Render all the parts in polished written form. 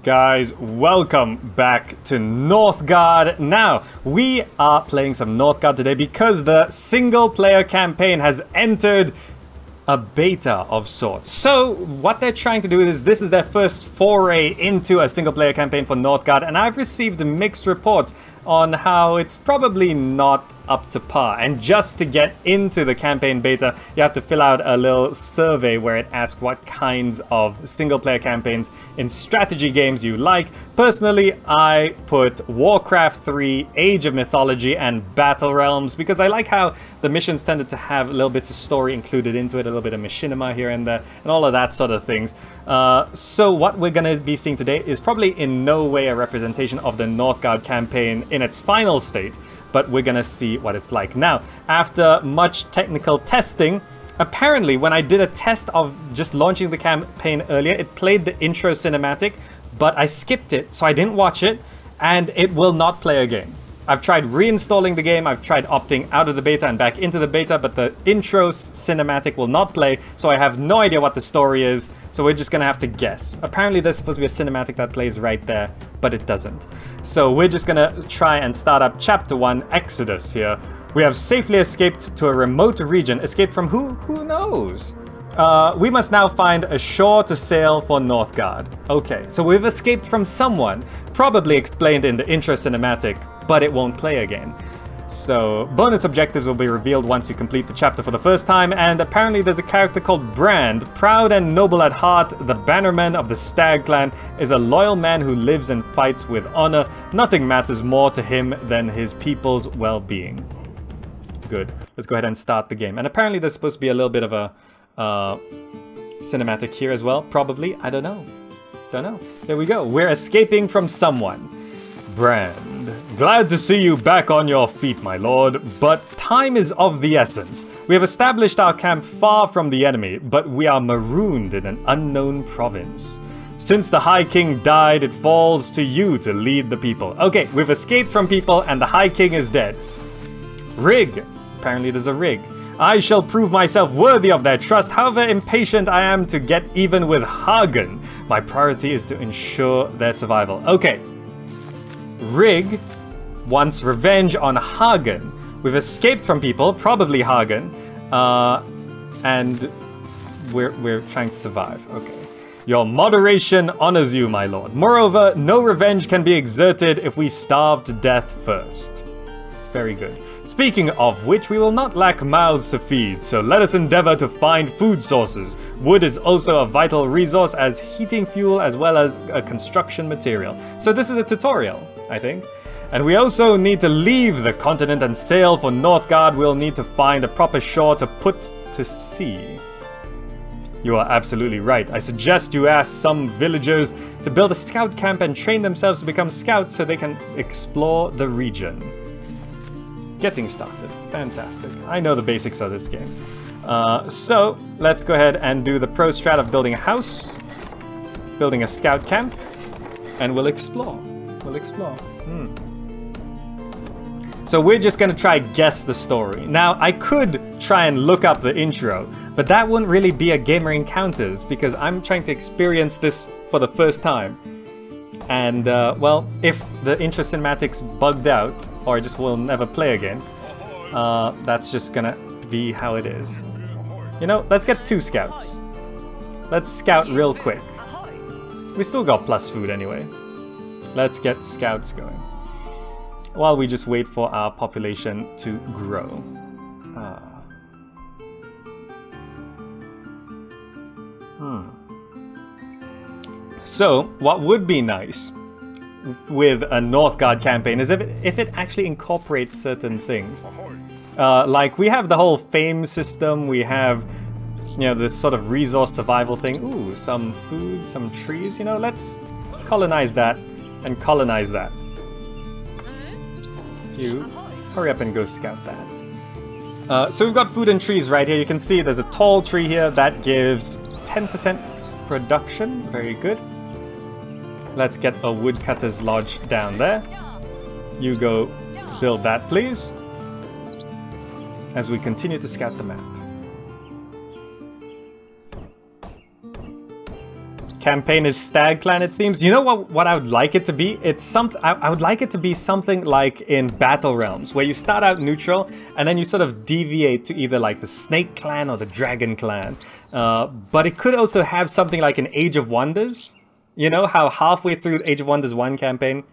guys? Welcome back to Northgard. Now, we are playing some Northgard today because the single player campaign has entered a beta of sorts. So what they're trying to do is this is their first foray into a single player campaign for Northgard, and I've received mixed reports on how it's probably not up to par. And just to get into the campaign beta, you have to fill out a little survey where it asks what kinds of single player campaigns in strategy games you like. Personally, I put Warcraft 3, Age of Mythology, and Battle Realms because I like how the missions tended to have little bits of story included into it, a little bit of machinima here and there, and all of that sort of things. So what we're going to be seeing today is probably in no way a representation of the Northgard campaign in its final state, but we're gonna see what it's like. Now, after much technical testing, apparently when I did a test of just launching the campaign earlier, it played the intro cinematic, but I skipped it, so I didn't watch it, and it will not play again. I've tried reinstalling the game, I've tried opting out of the beta and back into the beta, but the intro cinematic will not play, so I have no idea what the story is, so we're just gonna have to guess. Apparently there's supposed to be a cinematic that plays right there, but it doesn't. So we're just gonna try and start up Chapter 1, Exodus here. We have safely escaped to a remote region. Escaped from who? Who knows? We must now find a shore to sail for Northgard. Okay, so we've escaped from someone, probably explained in the intro cinematic, but it won't play again. So bonus objectives will be revealed once you complete the chapter for the first time, and apparently there's a character called Brand. Proud and noble at heart, the bannerman of the Stag clan is a loyal man who lives and fights with honor. Nothing matters more to him than his people's well-being. Good. Let's go ahead and start the game. And apparently there's supposed to be a little bit of a cinematic here as well. Probably. I don't know. Don't know. There we go. We're escaping from someone. Brand. Glad to see you back on your feet, my lord, but time is of the essence. We have established our camp far from the enemy, but we are marooned in an unknown province. Since the High King died, it falls to you to lead the people. Okay, we've escaped from people and the High King is dead. Rig. Apparently there's a rig. I shall prove myself worthy of their trust, however impatient I am to get even with Hagen. My priority is to ensure their survival. Okay. Rig wants revenge on Hagen. We've escaped from people, probably Hagen, and we're trying to survive. Okay. Your moderation honors you, my lord. Moreover, no revenge can be exerted if we starve to death first. Very good. Speaking of which, we will not lack mouths to feed, so let us endeavor to find food sources. Wood is also a vital resource as heating fuel as well as a construction material. So this is a tutorial, I think. And we also need to leave the continent and sail for Northgard. We'll need to find a proper shore to put to sea. You are absolutely right. I suggest you ask some villagers to build a scout camp and train themselves to become scouts so they can explore the region. Getting started. Fantastic. I know the basics of this game. So let's go ahead and do the pro strat of building a house, building a scout camp, and we'll explore. We'll explore. So we're just going to try guess the story. Now, I could try and look up the intro, but that wouldn't really be a Gamer Encounters because I'm trying to experience this for the first time. And, well, if the intro cinematics bugged out, or just will never play again, that's just gonna be how it is. You know, let's get 2 scouts. Let's scout real quick. We still got plus food anyway. Let's get scouts going. While we just wait for our population to grow. So, what would be nice with a Northgard campaign is if it actually incorporates certain things. Like, we have the whole Faves system, we have, you know, this sort of resource survival thing. Ooh, some food, some trees, you know, let's colonize that and colonize that. You hurry up and go scout that. So we've got food and trees right here. You can see there's a tall tree here that gives 10% production. Very good. Let's get a woodcutter's lodge down there. You go build that, please. As we continue to scout the map. campaign is Stag Clan, it seems. You know what I would like it to be? I would like it to be something like in Battle Realms, where you start out neutral and then you sort of deviate to either like the Snake Clan or the Dragon Clan. But it could also have something like an Age of Wonders. You know how halfway through Age of Wonders 1 campaign,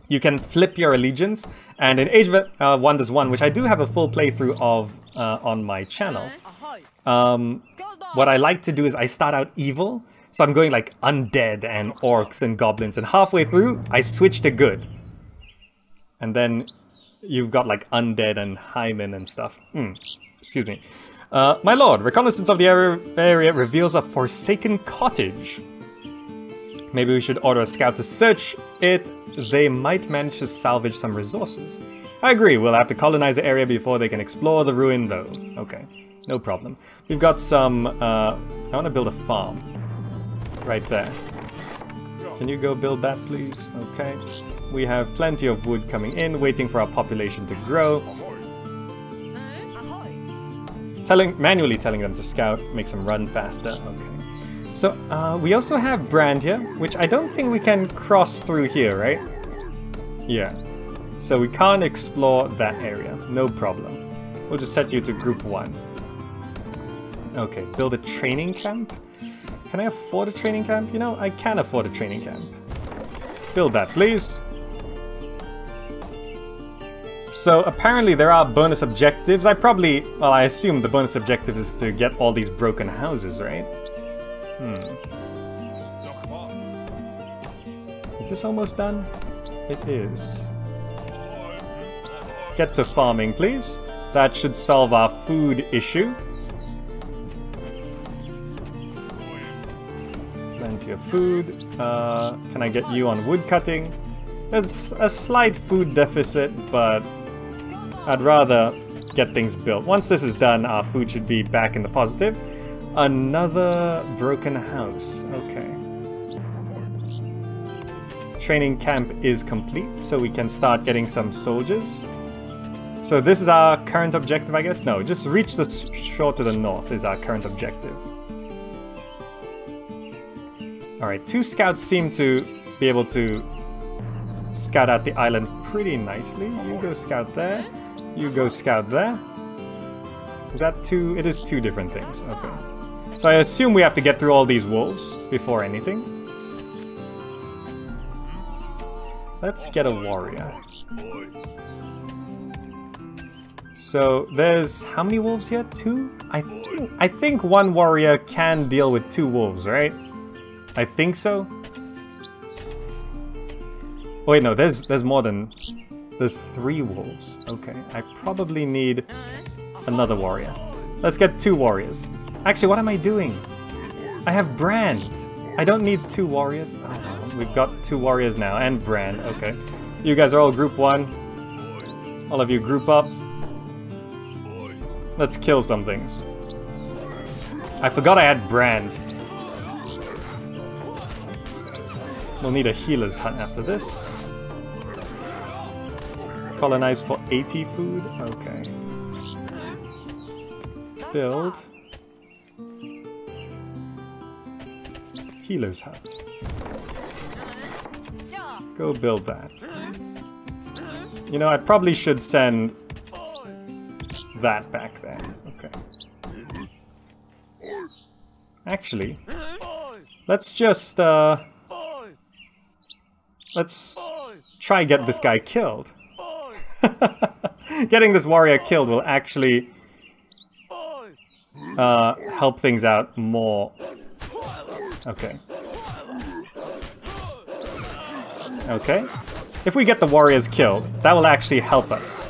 you can flip your allegiance, and in Age of Wonders 1, which I do have a full playthrough of on my channel, what I like to do is I start out evil, so I'm going like undead and orcs and goblins, and halfway through I switch to good. And then you've got like undead and Hymen and stuff. Excuse me. My lord, reconnaissance of the area reveals a forsaken cottage. Maybe we should order a scout to search it. They might manage to salvage some resources. I agree, we'll have to colonize the area before they can explore the ruin though. Okay, no problem. We've got some, I want to build a farm. Right there. Can you go build that, please? Okay. We have plenty of wood coming in, waiting for our population to grow. Manually telling them to scout makes them run faster. Okay. So, we also have Brand here, which I don't think we can cross through here, right? Yeah. So we can't explore that area. No problem. We'll just set you to Group 1. Okay, build a training camp? Can I afford a training camp? You know, I can afford a training camp. Build that, please. So apparently there are bonus objectives. I assume the bonus objective is to get all these broken houses, right? Is this almost done? It is. Get to farming, please. That should solve our food issue. Plenty of food. Can I get you on wood cutting? There's a slight food deficit, but I'd rather get things built. Once this is done, our food should be back in the positive. Another broken house. Okay. Training camp is complete, so we can start getting some soldiers. So this is our current objective, I guess? No, just reach the shore to the north is our current objective. Alright, 2 scouts seem to be able to scout out the island pretty nicely. You go scout there. You go scout there. Is that 2? It is 2 different things. Okay. So I assume we have to get through all these wolves before anything. Let's get a warrior. So there's how many wolves here? 2? I think 1 warrior can deal with 2 wolves, right? I think so. Oh, wait, no, there's more than... There's 3 wolves. Okay, I probably need another warrior. Let's get 2 warriors. Actually, what am I doing? I have Brand. I don't need 2 warriors. Oh, we've got 2 warriors now, and Brand. Okay. You guys are all Group 1. All of you group up. Let's kill some things. I forgot I had Brand. We'll need a healer's hut after this. Colonize for 80 food. Okay. Build. Healer's hut. Go build that. You know, I probably should send that back there. Okay. Actually, let's just let's try get this guy killed. Getting this warrior killed will actually help things out more. Okay. Okay. If we get the warriors killed, that will actually help us.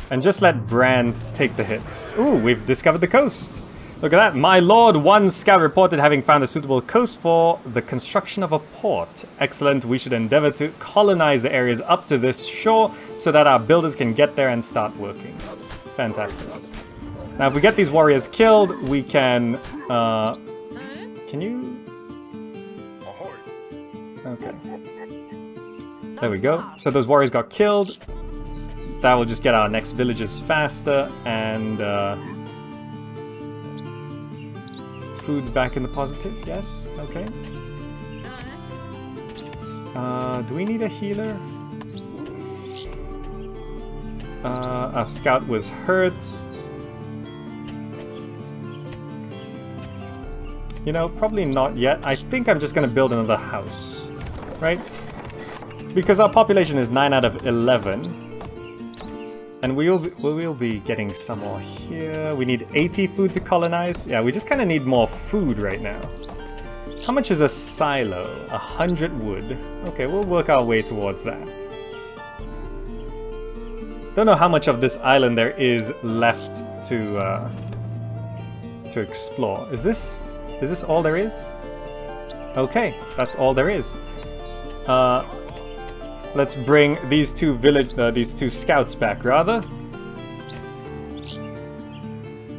And just let Brand take the hits. Ooh, we've discovered the coast. Look at that. My lord, 1 scout reported having found a suitable coast for the construction of a port. Excellent. We should endeavor to colonize the areas up to this shore so that our builders can get there and start working. Fantastic. Now, if we get these warriors killed, we can... can you... Okay. There we go. So those warriors got killed. That will just get our next villages faster, and food's back in the positive. Yes, okay. Do we need a healer? Our scout was hurt. You know, probably not yet. I think I'm just gonna build another house, right? Because our population is 9 out of 11. And we'll be getting some more here. We need 80 food to colonize. Yeah, we just kind of need more food right now. How much is a silo? 100 wood. Okay, we'll work our way towards that. Don't know how much of this island there is left to explore. Is this all there is? Okay, that's all there is. Let's bring these two scouts back, rather.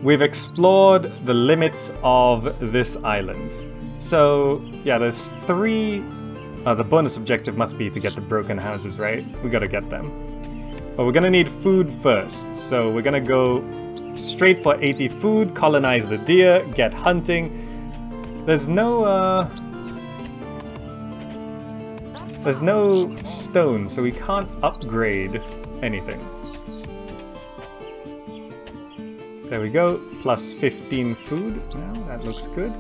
We've explored the limits of this island. So, yeah, there's 3... the bonus objective must be to get the broken houses, right? We gotta get them. But we're gonna need food first. So we're gonna go straight for 80 food, colonize the deer, get hunting. There's no stone, so we can't upgrade anything. There we go, plus 15 food. Now that looks good.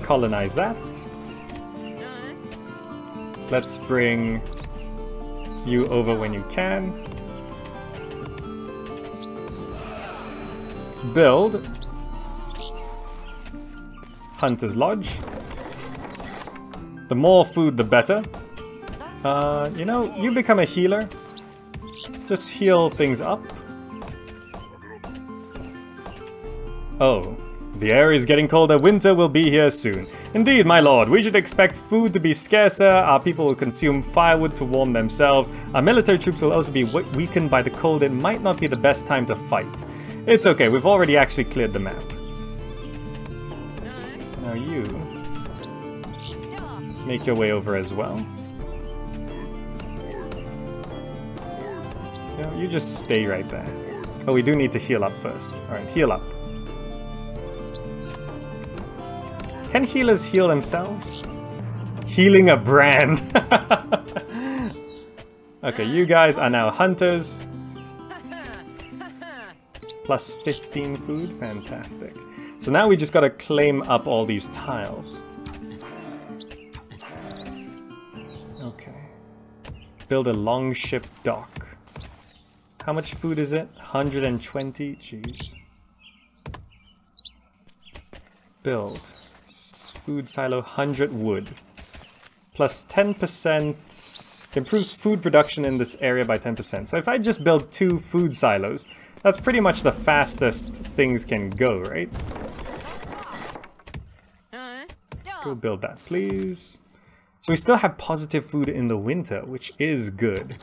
Colonize that. Let's bring you over when you can. Build Hunter's Lodge. The more food, the better. You know, you become a healer. Just heal things up. Oh, the air is getting colder. Winter will be here soon. Indeed, my lord, we should expect food to be scarcer. Our people will consume firewood to warm themselves. Our military troops will also be weakened by the cold. It might not be the best time to fight. It's okay, we've already actually cleared the map. Now you... make your way over as well. No, you just stay right there. Oh, we do need to heal up first. Alright, heal up. Can healers heal themselves? Healing a brand. Okay, you guys are now hunters. Plus 15 food, fantastic. So now we just gotta claim up all these tiles. Okay. Build a longship dock. How much food is it? 120? Jeez. Build. Food silo, 100 wood. Plus 10%. Improves food production in this area by 10%. So if I just build 2 food silos, that's pretty much the fastest things can go, right? Go build that, please. So we still have positive food in the winter, which is good.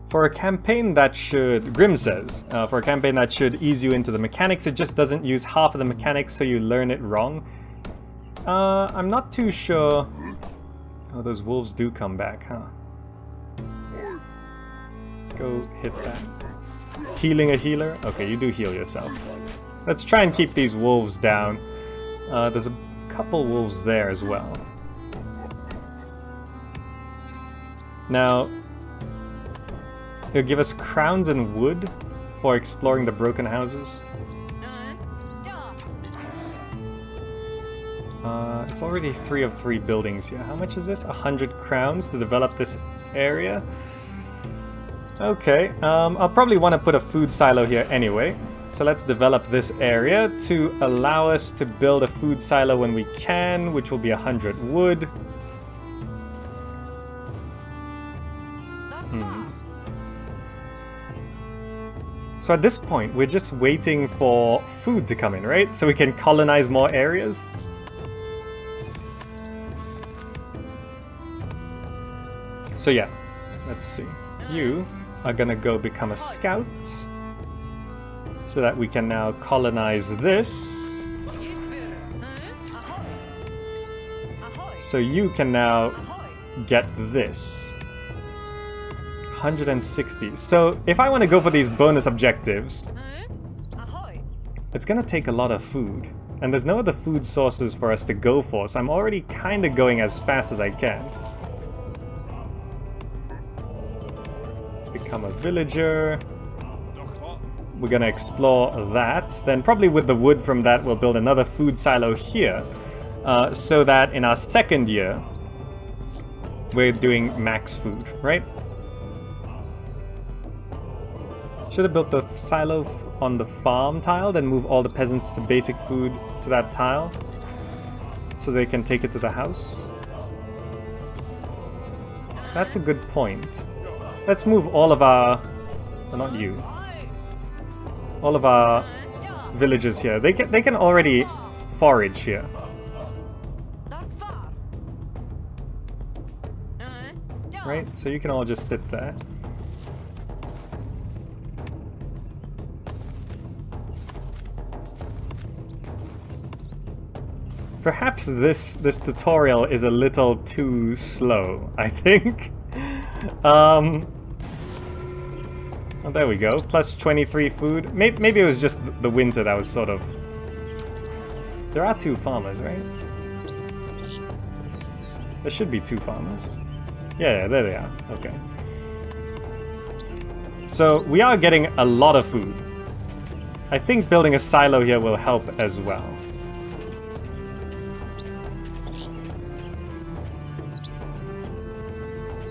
For a campaign that should, Grim says, for a campaign that should ease you into the mechanics, it just doesn't use half of the mechanics so you learn it wrong. I'm not too sure. Oh, those wolves do come back, huh? Go hit that. Healing a healer? Okay, you do heal yourself. Let's try and keep these wolves down. There's a couple wolves there as well. Now, it'll give us crowns and wood for exploring the broken houses. It's already 3 of 3 buildings here. How much is this? 100 crowns to develop this area. Okay, I'll probably want to put a food silo here anyway. So let's develop this area to allow us to build a food silo when we can, which will be 100 wood. So at this point, we're just waiting for food to come in, right? So we can colonize more areas. So yeah, let's see. You are gonna go become a scout so that we can now colonize this. So you can now get this. 160. So if I want to go for these bonus objectives, it's gonna take a lot of food. And there's no other food sources for us to go for, so I'm already kind of going as fast as I can. Become a villager. We're gonna explore that. Then probably with the wood from that, we'll build another food silo here. So that in our second year, we're doing max food, right? Should have built the silo on the farm tile, then move all the peasants to basic food to that tile, so they can take it to the house. That's a good point. Let's move all of our... well, not you. All of our villagers here. They can already forage here. Right? So you can all just sit there. Perhaps this tutorial is a little too slow, I think. Oh, there we go. Plus 23 food. Maybe it was just the winter that was sort of... There are 2 farmers, right? There should be 2 farmers. Yeah, there they are. Okay. So we are getting a lot of food. I think building a silo here will help as well.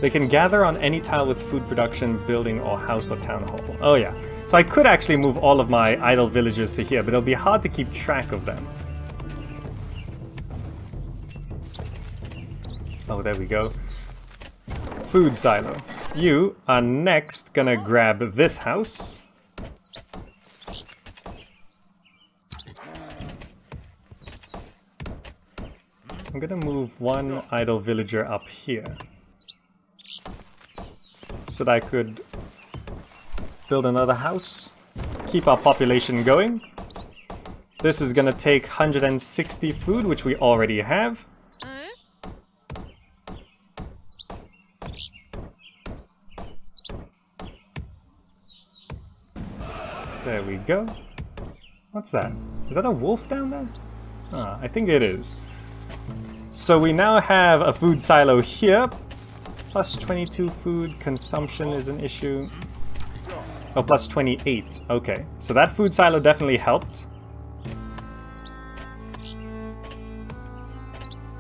They can gather on any tile with food production, building, or house or town hall. Oh yeah. So I could actually move all of my idle villagers to here, but it'll be hard to keep track of them. Oh, there we go. Food silo. You are next gonna grab this house. I'm gonna move one idle villager up here, so that I could build another house, keep our population going. This is gonna take 160 food, which we already have. There we go. What's that? Is that a wolf down there? Ah, I think it is. So we now have a food silo here. Plus 22 food consumption is an issue. Oh, plus 28. Okay, so that food silo definitely helped.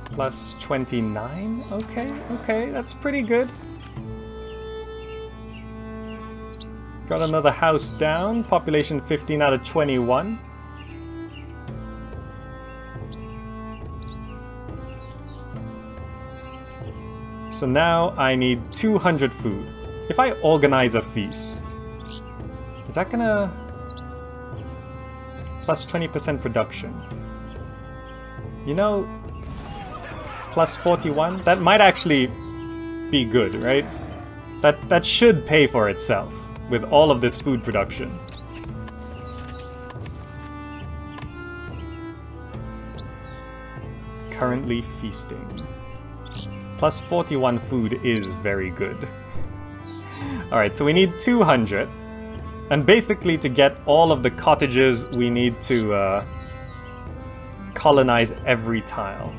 Plus 29. Okay, that's pretty good. Got another house down. Population 15 out of 21. So now I need 200 food. If I organize a feast, is that gonna... plus 20% production? You know, plus 41? That might actually be good, right? That should pay for itself with all of this food production. Currently feasting. Plus 41 food is very good. Alright, so we need 200. And basically to get all of the cottages, we need to colonize every tile.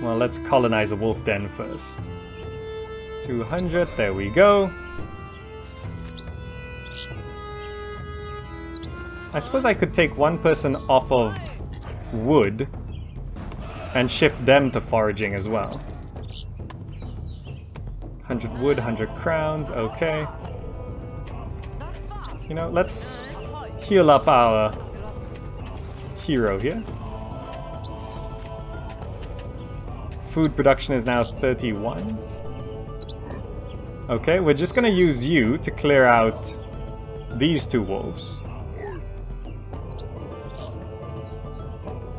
Well, let's colonize a wolf den first. 200, there we go. I suppose I could take one person off of wood and shift them to foraging as well. 100 wood, 100 crowns, okay. You know, let's heal up our hero here. Food production is now 31. Okay, we're just gonna use you to clear out these 2 wolves.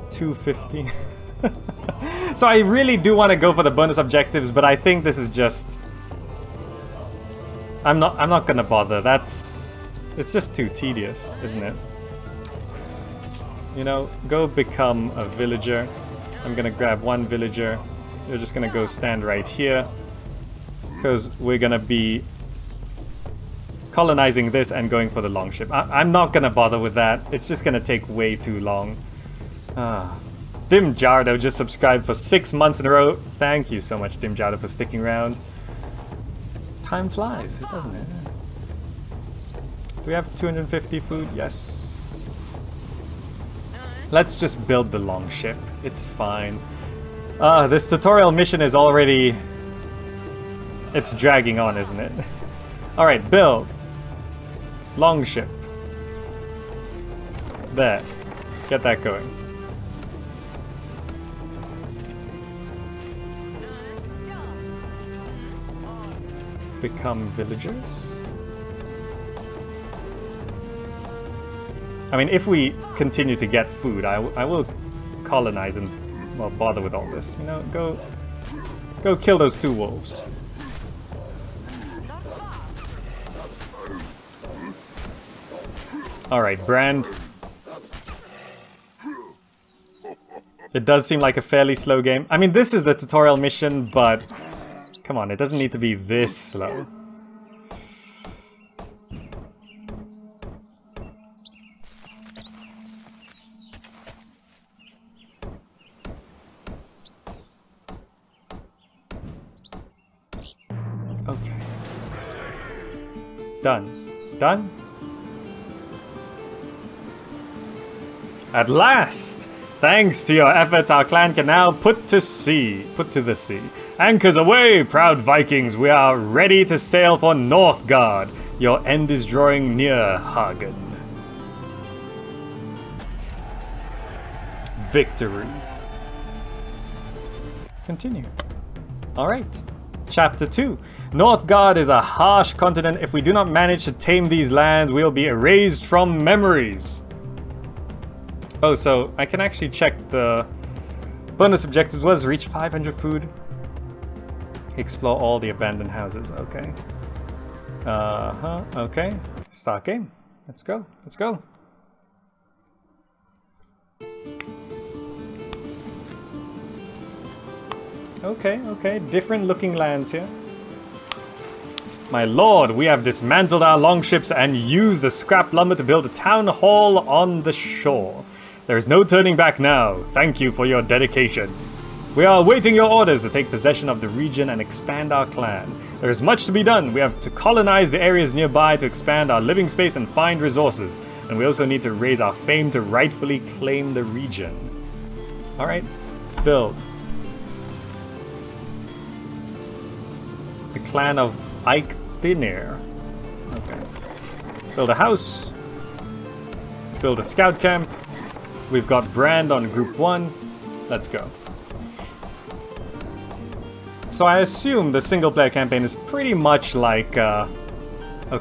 250. So I really do want to go for the bonus objectives, but I think this is just... I'm not gonna bother. It's just too tedious, isn't it? You know, go become a villager. I'm gonna grab one villager. You're just gonna go stand right here. Because we're gonna be colonizing this and going for the longship. I'm not gonna bother with that. It's just gonna take way too long. Dim Jardo just subscribed for 6 months in a row. Thank you so much, Dim Jardo, for sticking around. Time flies, doesn't it? Do we have 250 food? Yes. Let's just build the longship. It's fine. This tutorial mission is already... It's dragging on, isn't it? Alright, build. Longship. There. Get that going. Become villagers? I mean, if we continue to get food, I will colonize and, well, bother with all this. You know, go kill those 2 wolves. Alright, Brand. It does seem like a fairly slow game. I mean, this is the tutorial mission, but... Come on, it doesn't need to be this slow. Okay. Done. Done? At last! Thanks to your efforts, our clan can now put to the sea. Anchors away, proud Vikings, we are ready to sail for Northgard. Your end is drawing near, Hagen. Victory. Continue. Alright. Chapter 2. Northgard is a harsh continent. If we do not manage to tame these lands, we'll be erased from memories. Oh, so I can actually check the bonus objectives was reach 500 food. Explore all the abandoned houses. Okay. Okay. Start game. Let's go. Let's go. Okay, okay. Different looking lands here. My lord, we have dismantled our longships and used the scrap lumber to build a town hall on the shore. There is no turning back now. Thank you for your dedication. We are awaiting your orders to take possession of the region and expand our clan. There is much to be done. We have to colonize the areas nearby to expand our living space and find resources. And we also need to raise our fame to rightfully claim the region. Alright, build. The clan of Eikthinir. Okay. Build a house. Build a scout camp. We've got Brand on group 1. Let's go. So I assume the single player campaign is pretty much like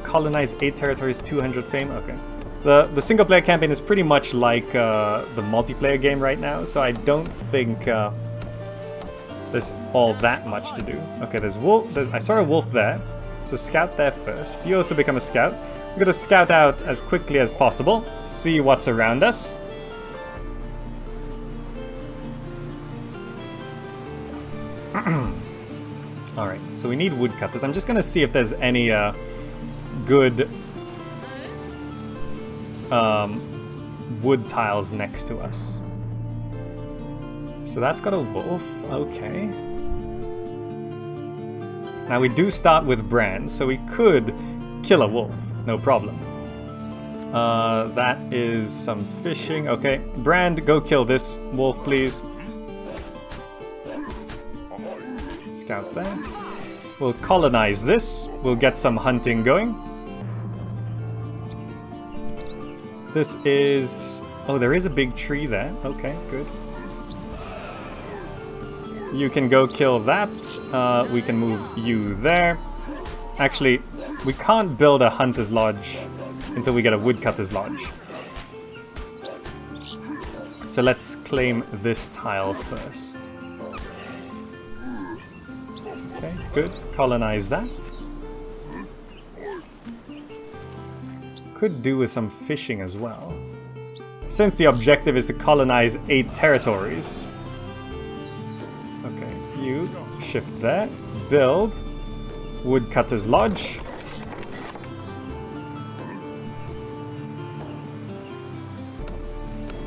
colonize 8 territories, 200 fame. Okay. The single player campaign is pretty much like the multiplayer game right now, so I don't think there's all that much to do. Okay, there's wolf. I saw a wolf there, so scout there first. You also become a scout. We're gonna scout out as quickly as possible, see what's around us. Alright, so we need woodcutters. I'm just gonna see if there's any good wood tiles next to us. So that's got a wolf, okay. Now we do start with Brand, so we could kill a wolf, no problem. That is some fishing, okay. Brand, go kill this wolf, please. Scout there. We'll colonize this. We'll get some hunting going. This is... Oh, there is a big tree there. Okay, good. You can go kill that. We can move you there. Actually, we can't build a hunter's lodge until we get a woodcutter's lodge. So let's claim this tile first. Okay, good. Colonize that. Could do with some fishing as well. Since the objective is to colonize 8 territories. Okay, you shift there. Build. Woodcutter's Lodge.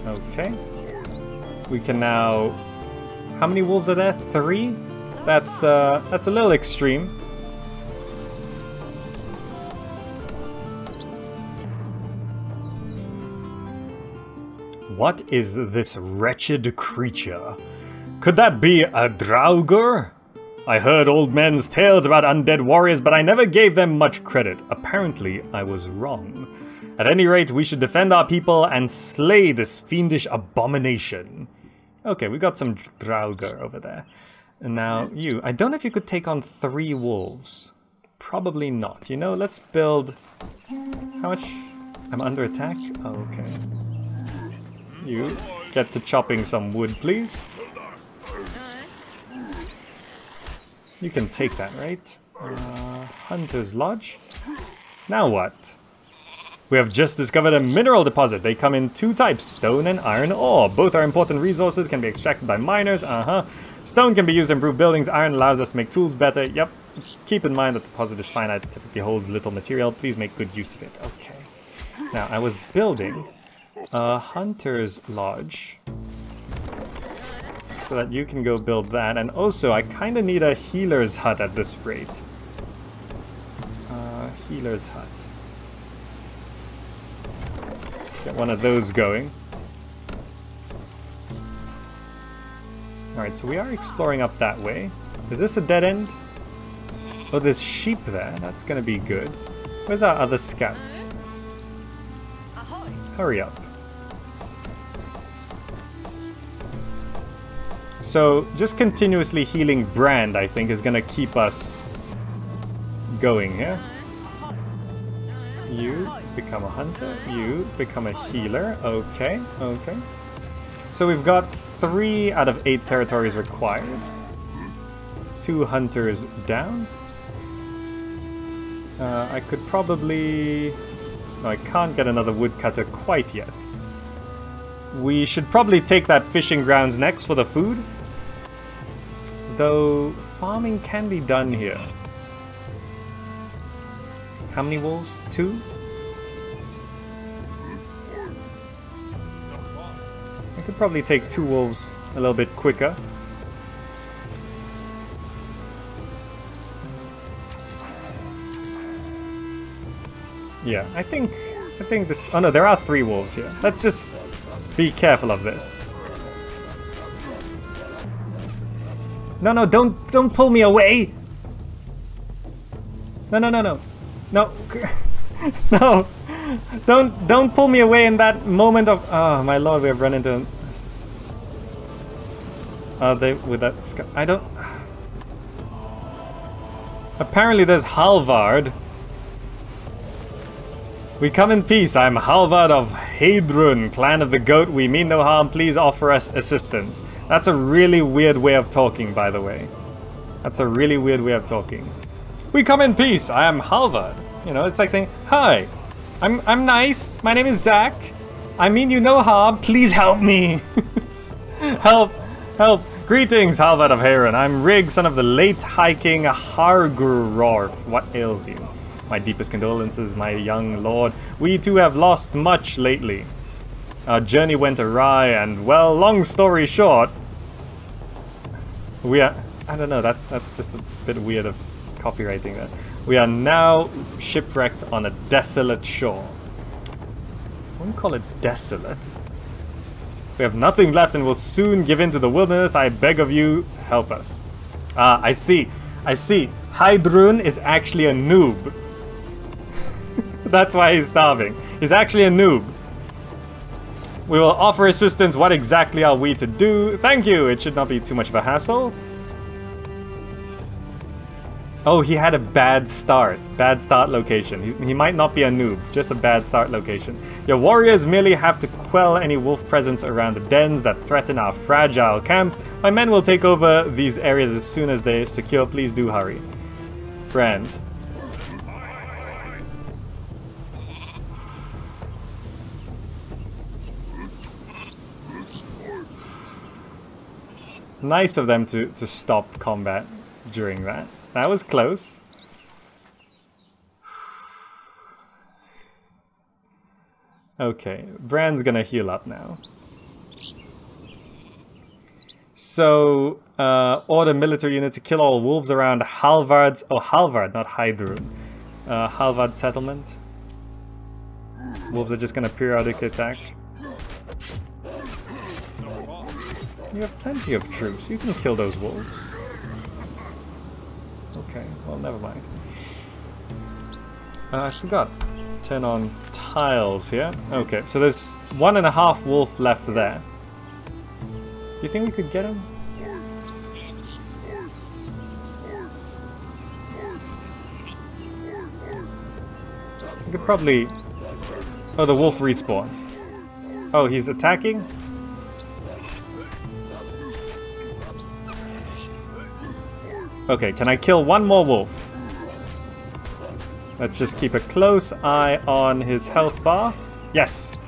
Okay. We can now... How many wolves are there? 3? That's a little extreme. What is this wretched creature? Could that be a Draugr? I heard old men's tales about undead warriors, but I never gave them much credit. Apparently, I was wrong. At any rate, we should defend our people and slay this fiendish abomination. Okay, we got some Draugr over there. And now you. I don't know if you could take on 3 wolves. Probably not. You know, let's build... How much? I'm under attack? Okay. You get to chopping some wood, please. You can take that, right? Hunter's Lodge. Now what? We have just discovered a mineral deposit. They come in 2 types, stone and iron ore. Both are important resources, can be extracted by miners. Stone can be used to improve buildings. Iron allows us to make tools better. Yep. Keep in mind that the deposit is finite. It typically holds little material. Please make good use of it. Okay. Now, I was building a Hunter's Lodge so that you can go build that. And also, I kind of need a healer's hut at this rate. Healer's hut. Get one of those going. Alright, so we are exploring up that way. Is this a dead end? Oh, there's sheep there. That's gonna be good. Where's our other scout? Hurry up. So, just continuously healing Brand, I think, is gonna keep us going here. You become a hunter. You become a healer. Okay, okay. So we've got 3 out of 8 territories required. 2 hunters down. I could probably... No, I can't get another woodcutter quite yet. We should probably take that fishing grounds next for the food. Though farming can be done here. How many wolves? 2? I could probably take 2 wolves a little bit quicker. Yeah, I think this... Oh no, there are 3 wolves here. Let's just be careful of this. No, don't pull me away! No. No. No. Don't pull me away in that moment of... Oh, my lord, we have run into... Are they with that... I don't... Apparently there's Halvard. We come in peace. I am Halvard of Heidrun, clan of the goat. We mean no harm. Please offer us assistance. That's a really weird way of talking, by the way. That's a really weird way of talking. We come in peace. I am Halvard. You know, it's like saying, hi, I'm nice. My name is Zach. I mean you no harm. Please help me. Help. Greetings, Halvard of Heidrun. I'm Rig, son of the late hiking Hargurorf. What ails you? My deepest condolences, my young lord. We too have lost much lately. Our journey went awry and, well, long story short, we are... I don't know, that's just a bit weird of copywriting that. We are now shipwrecked on a desolate shore. I wouldn't call it desolate. We have nothing left and will soon give in to the wilderness. I beg of you, help us. I see. Heidrun is actually a noob. That's why he's starving. He's actually a noob. We will offer assistance. What exactly are we to do? Thank you. It should not be too much of a hassle. Oh, he had a bad start. Bad start location. He might not be a noob, just a bad start location. Your warriors merely have to quell any wolf presence around the dens that threaten our fragile camp. My men will take over these areas as soon as they're secure. Please do hurry. Brand. Nice of them to stop combat. during that. That was close. Okay, Bran's gonna heal up now. So, order military units to kill all wolves around Halvard's... Oh, Halvard, not Heidrun. Halvard settlement. Wolves are just gonna periodically attack. You have plenty of troops. You can kill those wolves. Okay, well, never mind. I forgot. Turn on tiles here. Okay, so there's 1.5 wolf left there. Do you think we could get him? We could probably... Oh, the wolf respawned. Oh, he's attacking? Okay, can I kill one more wolf? Let's just keep a close eye on his health bar. Yes!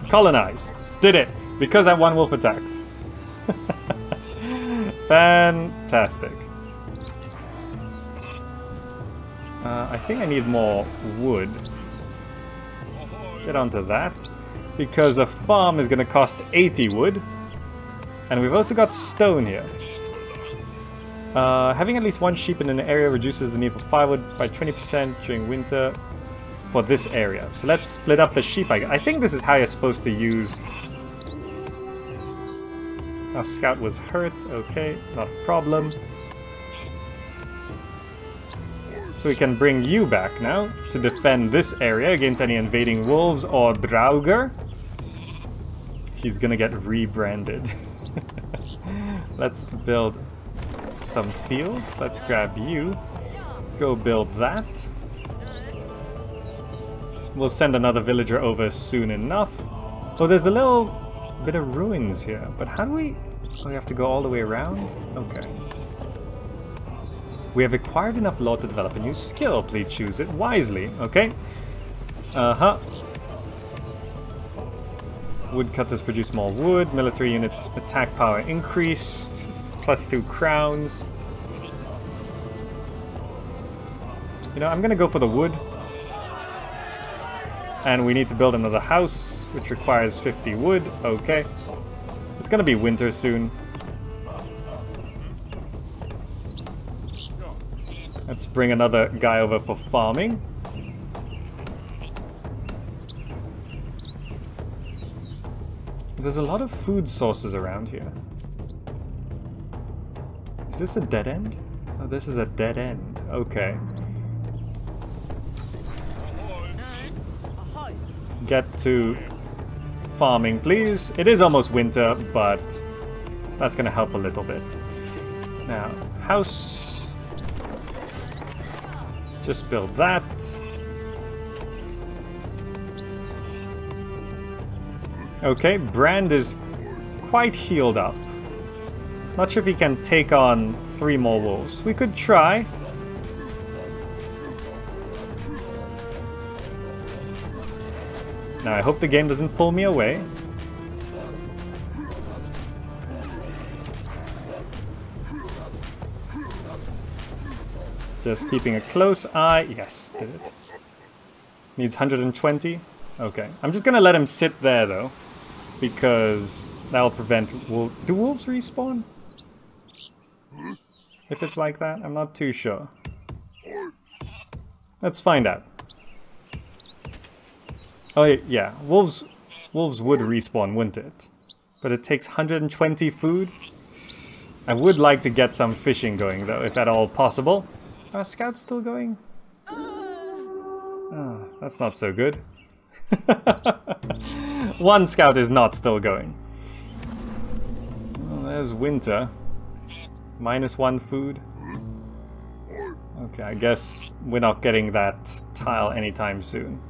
Colonize! Did it! Because that one wolf attacked. Fantastic. I think I need more wood. Get onto that. Because a farm is going to cost 80 wood. And we've also got stone here. Having at least one sheep in an area reduces the need for firewood by 20% during winter for this area. So let's split up the sheep. I think this is how you're supposed to use... Our scout was hurt. Okay, not a problem. So we can bring you back now to defend this area against any invading wolves or Draugr. He's gonna get rebranded. Let's build some fields. Let's grab you. Go build that. We'll send another villager over soon enough. Oh, there's a little bit of ruins here, but how do we... Oh, we have to go all the way around? Okay. We have acquired enough lore to develop a new skill. Please choose it wisely. Okay. Uh-huh. Woodcutters produce more wood. Military units attack power increased. +2 crowns. You know, I'm gonna go for the wood. And we need to build another house, which requires 50 wood. Okay. It's gonna be winter soon. Let's bring another guy over for farming. There's a lot of food sources around here. Is this a dead end? Oh, this is a dead end. Okay. Get to farming, please. It is almost winter, but that's gonna help a little bit. Now, house. Just build that. Okay, Brand is quite healed up. Not sure if he can take on 3 more wolves. We could try. Now, I hope the game doesn't pull me away. Just keeping a close eye. Yes, did it. Needs 120. Okay. I'm just gonna let him sit there, though. Because that'll prevent... Do wolves respawn? If it's like that? I'm not too sure. Let's find out. Oh, yeah. Wolves would respawn, wouldn't it? But it takes 120 food. I would like to get some fishing going, though, if at all possible. Are scouts still going? Oh, that's not so good. One scout is not still going. Well, there's winter. -1 food. Okay, I guess we're not getting that tile anytime soon.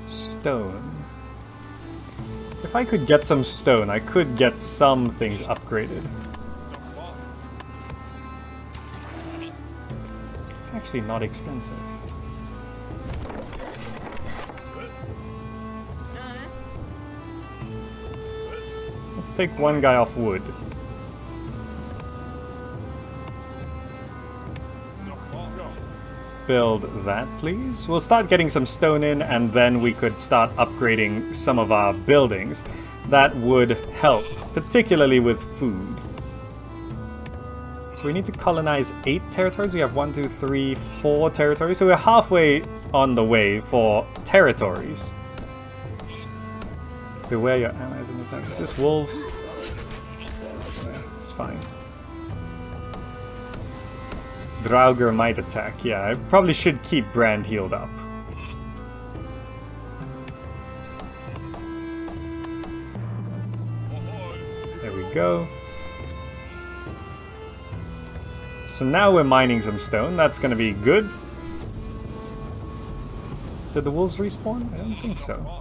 Stone. If I could get some stone, I could get some things upgraded. It's actually not expensive. Let's take one guy off wood. Build that, please. We'll start getting some stone in, and then we could start upgrading some of our buildings. That would help, particularly with food. So we need to colonize 8 territories. We have 1, 2, 3, 4 territories. So we're halfway on the way for territories. Beware your allies and attacks. Is this wolves? Yeah, it's fine. Draugr might attack. Yeah, I probably should keep Brand healed up. There we go. So now we're mining some stone. That's going to be good. Did the wolves respawn? I don't think so.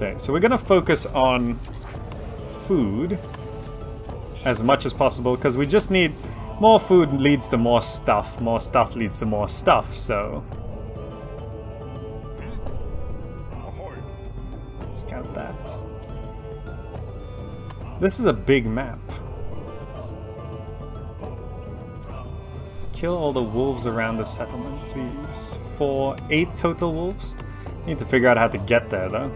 Okay, so we're going to focus on food as much as possible, because we just need more food leads to more stuff leads to more stuff, so scout that. This is a big map. Kill all the wolves around the settlement, please. 8 total wolves. Need to figure out how to get there though.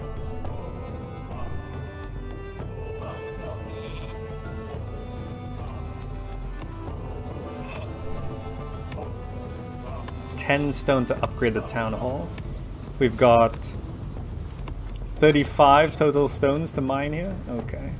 Stone to upgrade the town hall. We've got 35 total stones to mine here. Okay.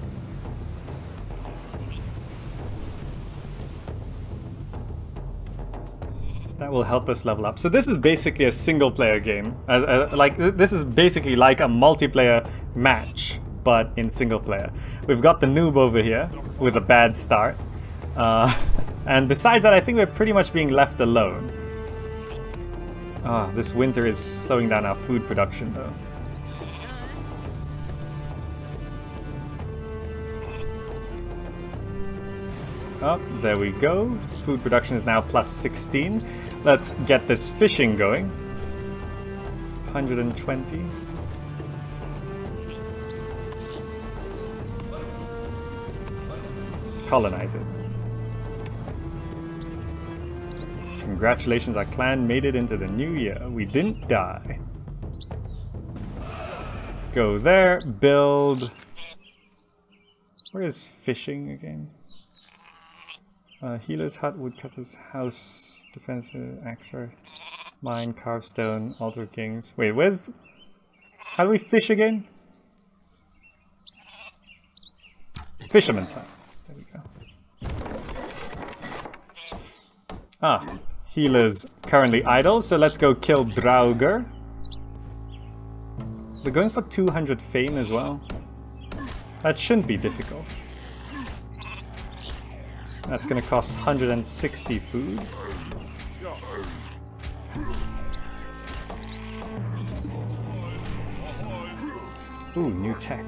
That will help us level up. So this is basically a single player game. This is basically like a multiplayer match, but in single player. We've got the noob over here with a bad start. And besides that, I think we're pretty much being left alone. Ah, this winter is slowing down our food production though. Oh, there we go. Food production is now plus 16. Let's get this fishing going. 120. Colonize it. Congratulations, our clan made it into the new year. We didn't die. Go there, build... Where is fishing again? Healer's hut, woodcutter's house, defensive, axer, mine, carved stone, altar kings. Wait, where's... How do we fish again? Fisherman's hut. There we go. Ah. Healer's currently idle, so let's go kill Draugr. We're going for 200 fame as well. That shouldn't be difficult. That's going to cost 160 food. Ooh, new tech.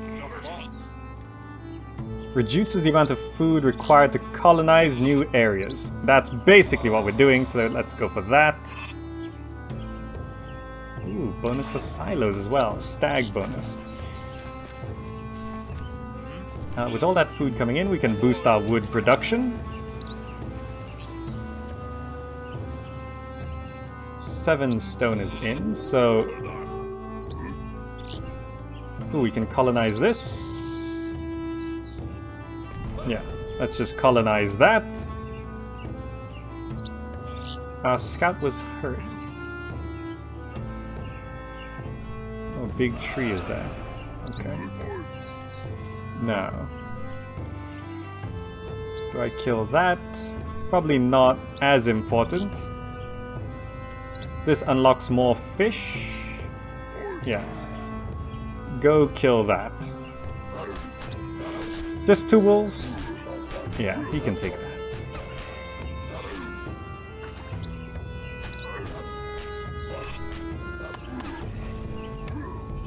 Reduces the amount of food required to colonize new areas. That's basically what we're doing, so let's go for that. Ooh, bonus for silos as well. Stag bonus. With all that food coming in, we can boost our wood production. 7 stone is in, so... Ooh, we can colonize this. Yeah, let's just colonize that. Our scout was hurt. Oh, big tree is there. Okay. No. Do I kill that? Probably not as important. This unlocks more fish. Yeah. Go kill that. Just 2 wolves? Yeah, he can take that.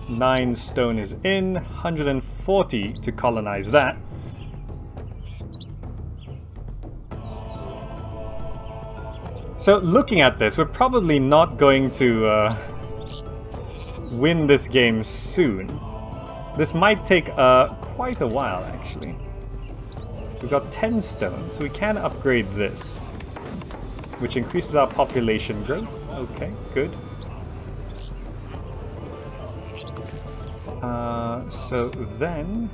Nine stone is in, 140 to colonize that. So looking at this, we're probably not going to win this game soon. This might take quite a while, actually. We've got 10 stones, so we can upgrade this, which increases our population growth. Okay, good. So then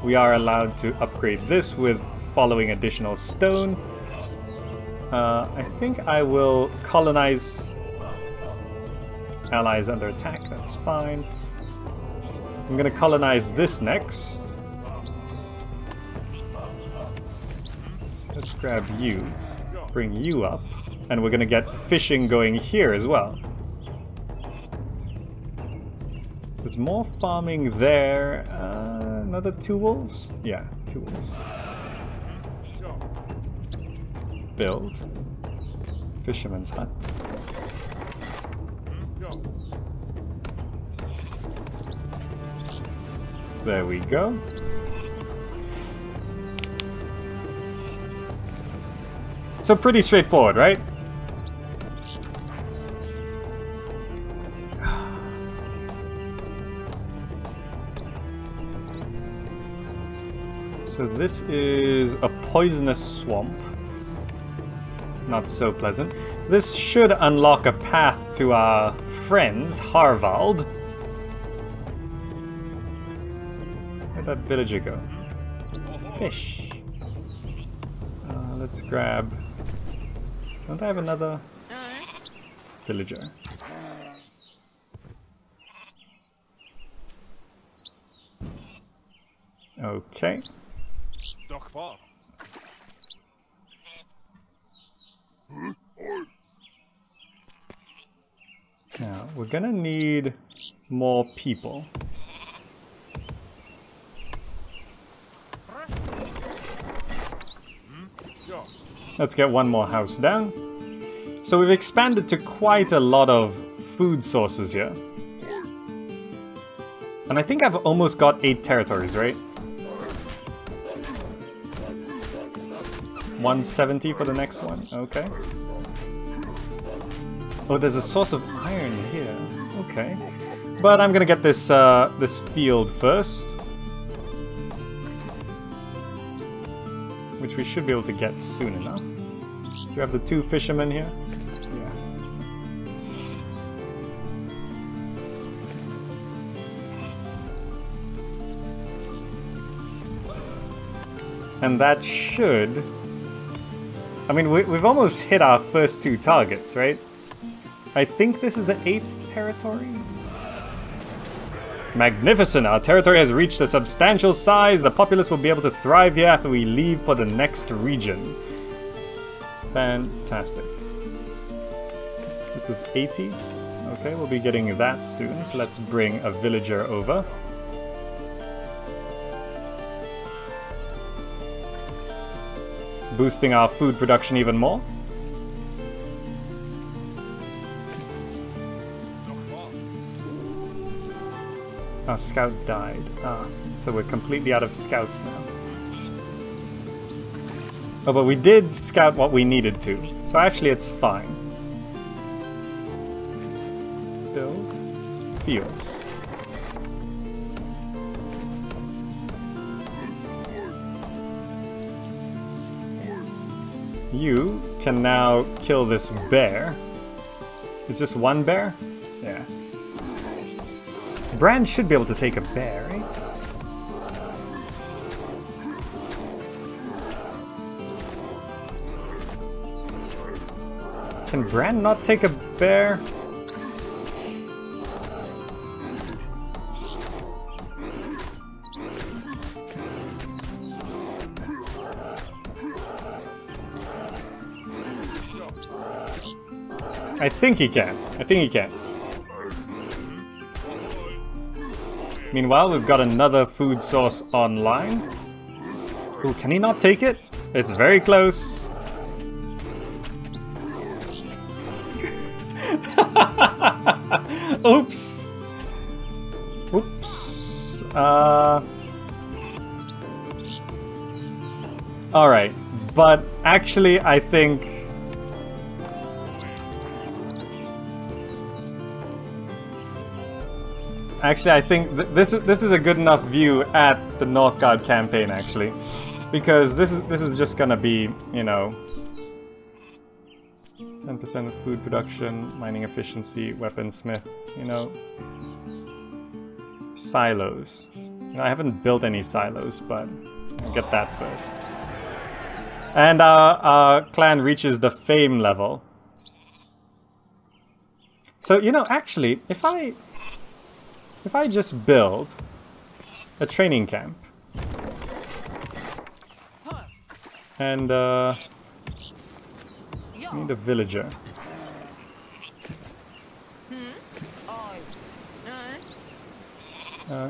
we are allowed to upgrade this with following additional stone. I think I will colonize allies under attack. That's fine. I'm gonna colonize this next. So let's grab you, bring you up, and we're gonna get fishing going here as well. There's more farming there. Another 2 wolves? Yeah, 2 wolves. Build. Fisherman's hut. There we go. So pretty straightforward, right? So this is a poisonous swamp. Not so pleasant. This should unlock a path to our friends, Harvald. Where'd that villager go? Fish. Let's grab... Don't I have another villager? Okay. Now, we're gonna need more people. Let's get one more house down. So we've expanded to quite a lot of food sources here. And I think I've almost got 8 territories, right? 170 for the next one, okay. Oh, there's a source of iron here, okay. But I'm gonna get this this field first. Which we should be able to get soon enough. Do you have the 2 fishermen here? Yeah. And that should... I mean, we've almost hit our first 2 targets, right? I think this is the 8th territory? Magnificent! Our territory has reached a substantial size. The populace will be able to thrive here after we leave for the next region. Fantastic. This is 80. Okay, we'll be getting that soon. So let's bring a villager over. Boosting our food production even more. Our scout died. So we're completely out of scouts now. Oh, but we did scout what we needed to. So actually it's fine. Build fields. You can now kill this bear. It's just one bear? Yeah. Brand should be able to take a bear, right? Can Brand not take a bear? I think he can. I think he can. Meanwhile, we've got another food source online. Ooh, can he not take it? It's very close. Oops. Oops. Alright, but actually I think... Actually, I think this is a good enough view at the Northgard campaign, actually. Because this is just gonna be, you know... 10% of food production, mining efficiency, weaponsmith, you know... Silos. You know, I haven't built any silos, but I'll get that first. And our clan reaches the fame level. So, you know, actually, if I just build a training camp and need a villager.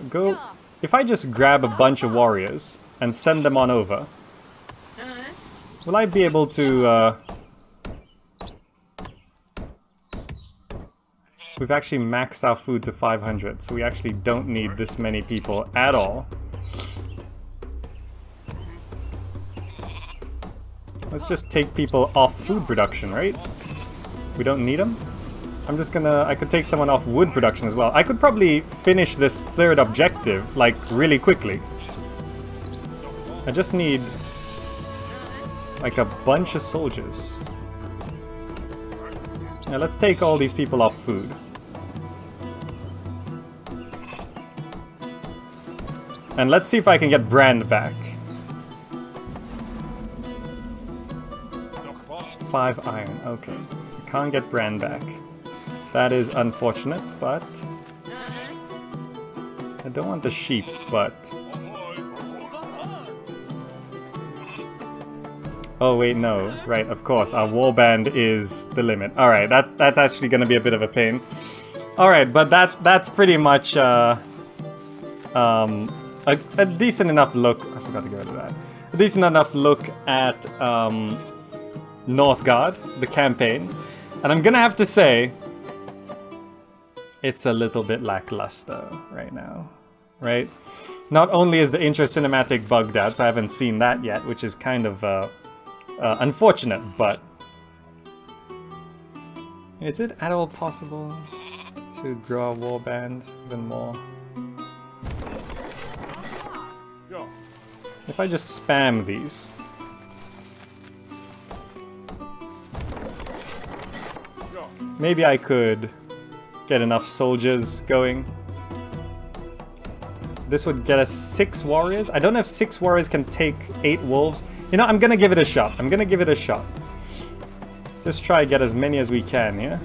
Go. If I just grab a bunch of warriors and send them on over, will I be able to? We've actually maxed our food to 500, so we actually don't need this many people at all. Let's just take people off food production, right? We don't need them? I'm just gonna... I could take someone off wood production as well. I could probably finish this third objective, like, really quickly. I just need... like a bunch of soldiers. Now let's take all these people off food. And let's see if I can get Brand back. 5 iron, okay. I can't get Brand back. That is unfortunate, but... I don't want the sheep, but... Oh wait, no. Right, of course, our warband is the limit. Alright, that's actually gonna be a bit of a pain. Alright, but that's pretty much a decent enough look... I forgot to go to that. A decent enough look at Northgard, the campaign. And I'm gonna have to say, it's a little bit lackluster right now, right? Not only is the intro cinematic bugged out, so I haven't seen that yet, which is kind of unfortunate, but... Is it at all possible to grow a warband even more? If I just spam these... Maybe I could get enough soldiers going. This would get us 6 warriors. I don't know if 6 warriors can take 8 wolves. You know, I'm gonna give it a shot. I'm gonna give it a shot. Just try to get as many as we can, yeah?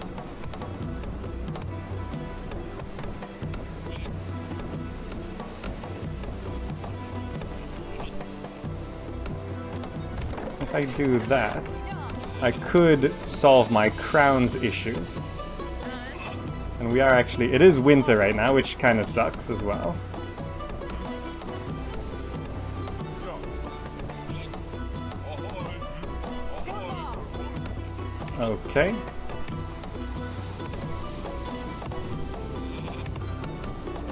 If I do that, I could solve my crowns issue. And we are actually... It is winter right now, which kind of sucks as well. Okay.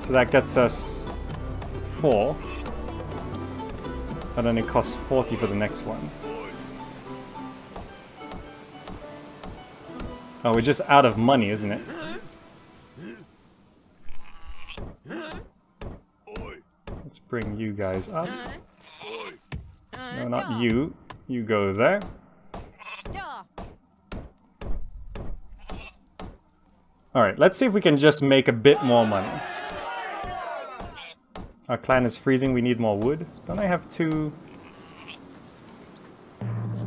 So that gets us 4. And then it costs 40 for the next one. Oh, we're just out of money, isn't it? Let's bring you guys up. No, not you. You go there. Alright, let's see if we can just make a bit more money. Our clan is freezing, we need more wood. Don't I have 2?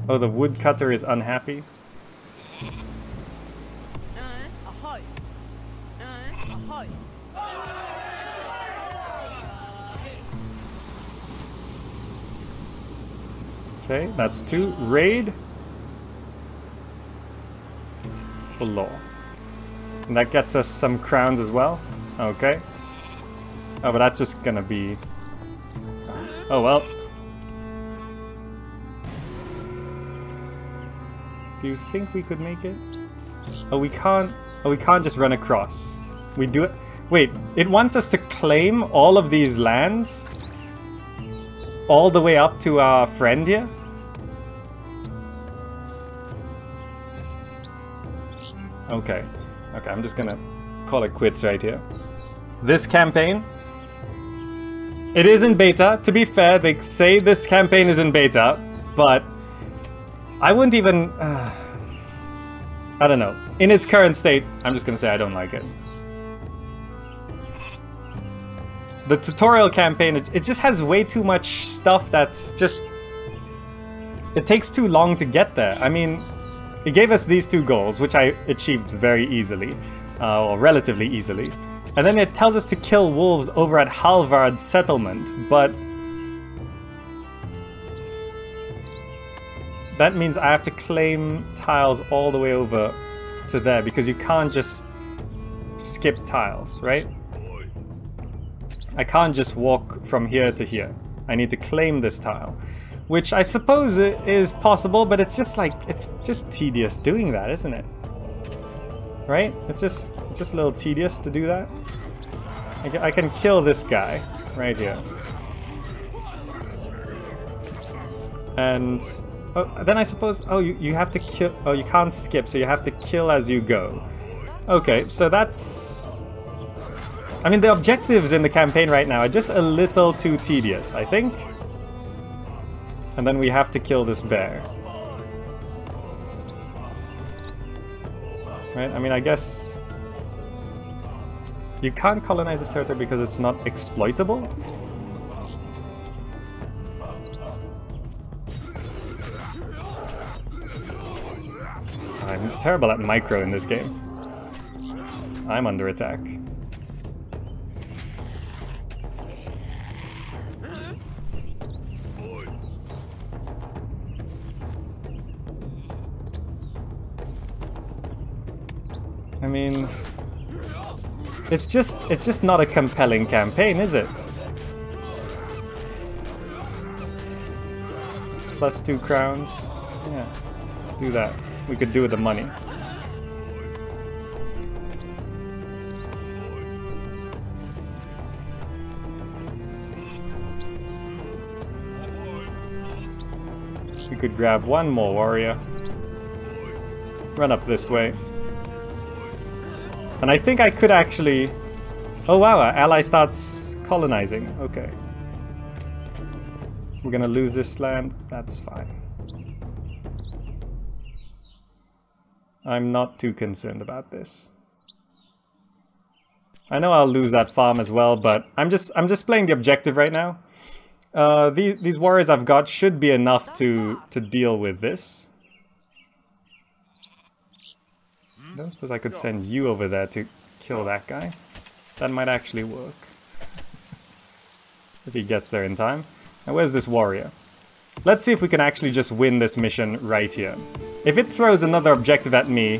Oh, the woodcutter is unhappy. Okay, that's 2. Raid. For law. And that gets us some crowns as well. Okay. Oh, but that's just gonna be... Oh, well. Do you think we could make it? Oh, we can't... Oh, we can't just run across. We do it... Wait, it wants us to claim all of these lands? All the way up to our friend here? Okay. Okay, I'm just gonna call it quits right here. This campaign, it is in beta. To be fair, they say this campaign is in beta, but I wouldn't even... I don't know. In its current state, I'm just gonna say I don't like it. The tutorial campaign, it just has way too much stuff that's just... It takes too long to get there. I mean, it gave us these 2 goals, which I achieved very easily, or relatively easily. And then it tells us to kill wolves over at Halvard's settlement, but... That means I have to claim tiles all the way over to there, because you can't just skip tiles, right? I can't just walk from here to here. I need to claim this tile. Which I suppose is possible, but it's just like, it's just tedious doing that, isn't it? Right? It's just a little tedious to do that. I can kill this guy right here. And then I suppose, oh, you have to kill, oh, you can't skip, so you have to kill as you go. Okay, so that's... I mean, the objectives in the campaign right now are just a little too tedious, I think. And then we have to kill this bear. Right? I mean, I guess... You can't colonize this territory because it's not exploitable? I'm terrible at micro in this game. I'm under attack. I mean, it's just not a compelling campaign, is it? Plus 2 crowns. Yeah, do that. We could do with the money. We could grab 1 more warrior. Run up this way. And I think I could actually... Oh wow, our ally starts colonizing. Okay. We're gonna lose this land. That's fine. I'm not too concerned about this. I know I'll lose that farm as well, but I'm just playing the objective right now. These warriors I've got should be enough to deal with this. I don't suppose I could send you over there to kill that guy. That might actually work. If he gets there in time. Now where's this warrior? Let's see if we can actually just win this mission right here. If it throws another objective at me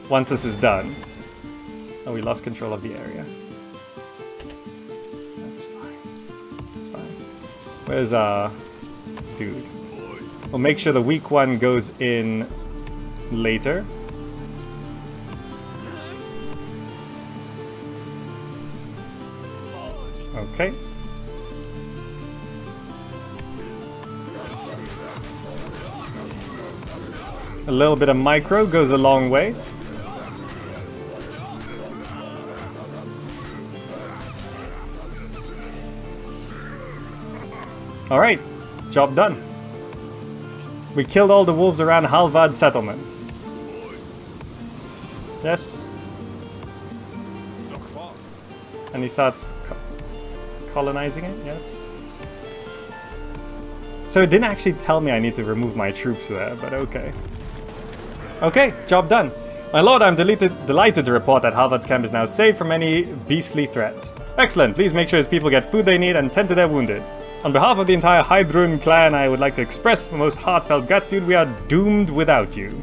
once this is done... Oh, we lost control of the area. That's fine. That's fine. Where's our dude? We'll make sure the weak one goes in later. Okay. A little bit of micro goes a long way. Alright, job done. We killed all the wolves around Halvad settlement. Yes. And he starts colonizing it, yes. So it didn't actually tell me I need to remove my troops there, but okay. Okay, job done. My lord, I'm delighted to report that Halvard's camp is now safe from any beastly threat. Excellent, please make sure his people get food they need and tend to their wounded. On behalf of the entire Heidrun clan, I would like to express the most heartfelt gratitude. We are doomed without you.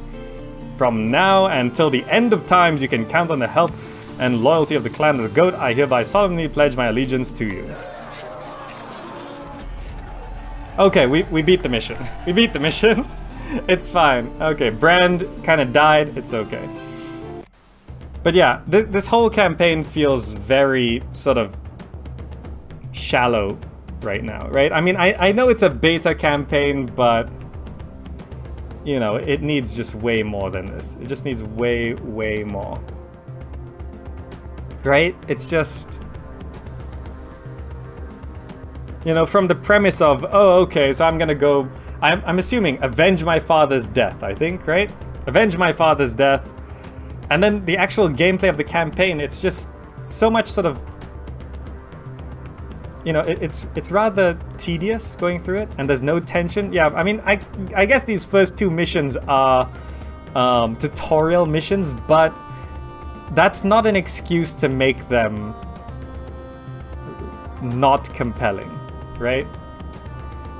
From now until the end of times, you can count on the help and loyalty of the clan of the goat. I hereby solemnly pledge my allegiance to you. Okay, we beat the mission. We beat the mission. It's fine. Okay, Brand kind of died. It's okay. But yeah, this whole campaign feels very sort of shallow right now, right? I mean, I know it's a beta campaign, but you know, it needs just way more than this. It just needs way, way more. Right? It's just... You know, from the premise of, oh, okay, so I'm gonna go, I'm assuming, avenge my father's death, I think, right? Avenge my father's death. And then the actual gameplay of the campaign, it's just so much sort of, you know, it's rather tedious going through it, and there's no tension. Yeah, I mean, I guess these first two missions are tutorial missions, but that's not an excuse to make them not compelling, right?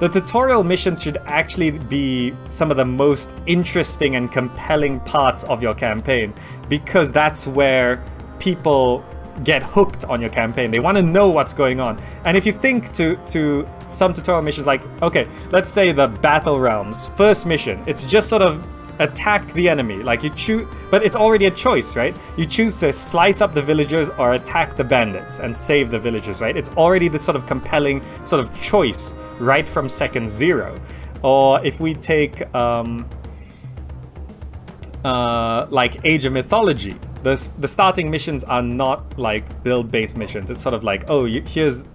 The tutorial missions should actually be some of the most interesting and compelling parts of your campaign, because that's where people get hooked on your campaign. They want to know what's going on. And if you think to some tutorial missions, like, okay, let's say the Battle Realms first mission, it's just sort of attack the enemy. Like, you choose, but it's already a choice, right? You choose to slice up the villagers or attack the bandits and save the villagers, right? It's already this sort of compelling sort of choice right from second zero. Or if we take like Age of Mythology, the starting missions are not like build-based missions. It's sort of like, oh, here's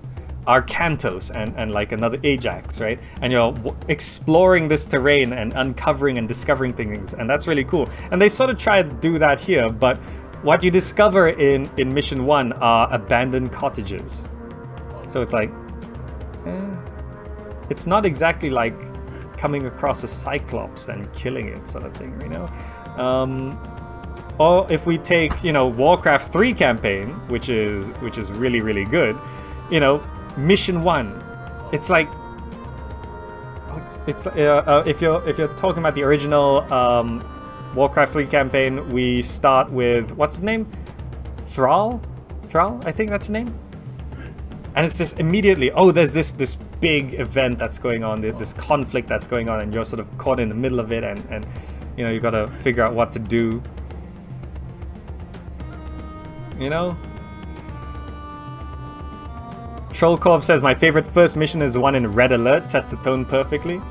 Arcantos and like another Ajax, right? And you're exploring this terrain and uncovering and discovering things, and that's really cool. And they sort of try to do that here, but what you discover in mission 1 are abandoned cottages. So it's like, it's not exactly like coming across a Cyclops and killing it sort of thing, you know? Or if we take, you know, Warcraft 3 campaign, which is really, really good, you know, mission 1, it's like, if you're talking about the original Warcraft 3 campaign, we start with, what's his name? Thrall, I think that's his name. And it's just immediately, oh, there's this big event that's going on, this conflict that's going on, and you're sort of caught in the middle of it, and you know, you gotta figure out what to do. You know? Trollcorp says, my favorite first mission is the one in Red Alert, sets the tone perfectly.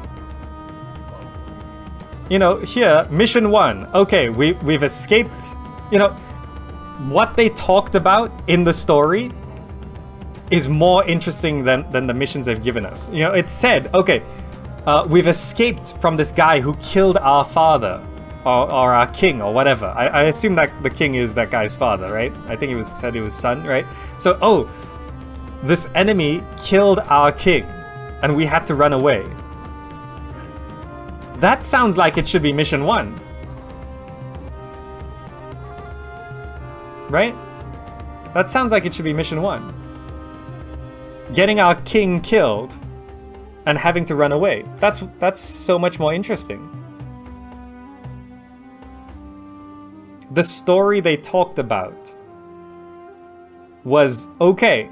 You know, here, mission 1, okay, we've escaped. You know, what they talked about in the story is more interesting than the missions they've given us. You know, it said, okay, we've escaped from this guy who killed our father, or our king, or whatever. I assume that the king is that guy's father, right? I think said it was son, right? So, oh, this enemy killed our king, and we had to run away. That sounds like it should be mission 1. Right? That sounds like it should be mission 1. Getting our king killed and having to run away. That's so much more interesting. The story they talked about was okay.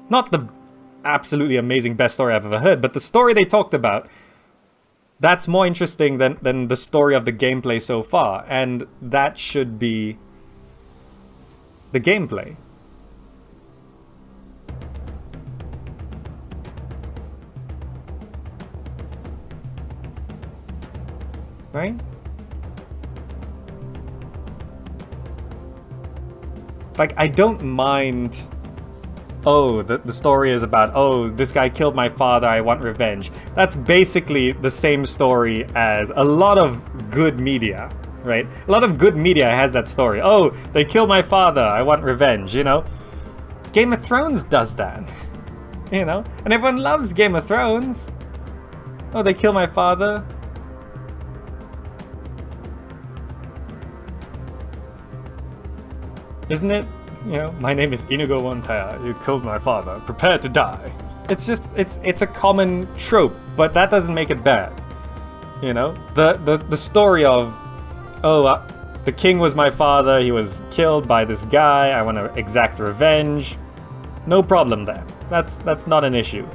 Not the absolutely amazing best story I've ever heard, but the story they talked about, that's more interesting than the story of the gameplay so far. And that should be the gameplay. Right? Like, I don't mind, oh, the story is about, oh, this guy killed my father, I want revenge. That's basically the same story as a lot of good media, right? A lot of good media has that story. Oh, they killed my father, I want revenge, you know? Game of Thrones does that, you know? And everyone loves Game of Thrones. Oh, they killed my father. Isn't it? You know, my name is Inigo Montoya, you killed my father, prepare to die. It's just, it's a common trope, but that doesn't make it bad. You know? The story of, oh, the king was my father, he was killed by this guy, I want to exact revenge. No problem there. That's not an issue.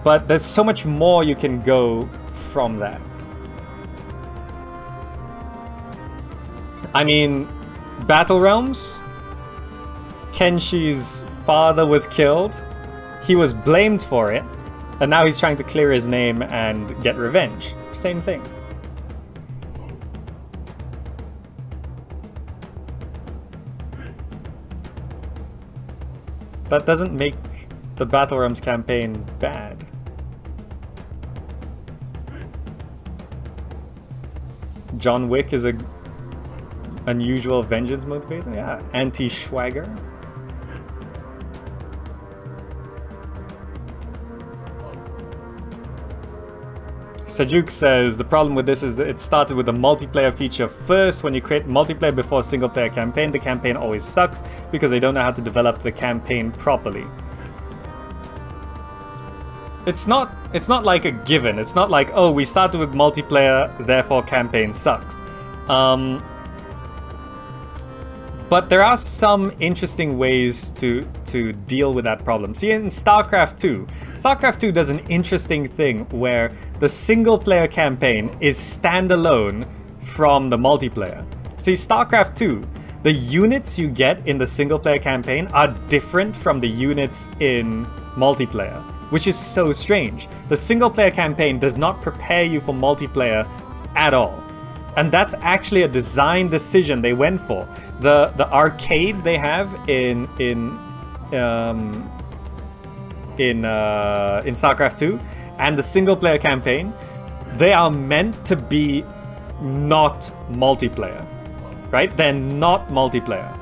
But there's so much more you can go from that. I mean, Battle Realms, Kenshi's father was killed, he was blamed for it, and now he's trying to clear his name and get revenge. Same thing. that doesn't make the Battle Realms campaign bad. John Wick is a unusual vengeance motivator. Yeah, anti-swagger. Sajuk says the problem with this is that it started with the multiplayer feature first. When you create multiplayer before a single player campaign, the campaign always sucks because they don't know how to develop the campaign properly. It's not like a given. It's not like, oh, we started with multiplayer, therefore campaign sucks. But there are some interesting ways to deal with that problem. See, in StarCraft 2, StarCraft 2 does an interesting thing where the single player campaign is standalone from the multiplayer. See, StarCraft 2, the units you get in the single player campaign are different from the units in multiplayer, which is so strange. The single player campaign does not prepare you for multiplayer at all. And that's actually a design decision they went for. The arcade they have in StarCraft 2 and the single player campaign, they are meant to be not multiplayer, right? They're not multiplayer.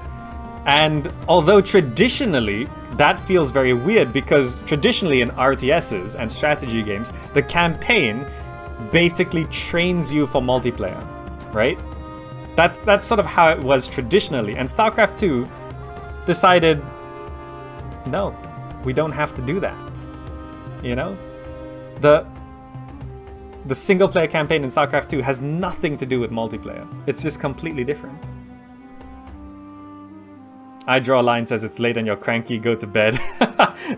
And although traditionally that feels very weird because traditionally in RTSs and strategy games, the campaign basically trains you for multiplayer. Right? That's sort of how it was traditionally. And StarCraft 2 decided, no, we don't have to do that. You know? The single player campaign in StarCraft 2 has nothing to do with multiplayer. It's just completely different. I Draw a Line says it's late and you're cranky, go to bed.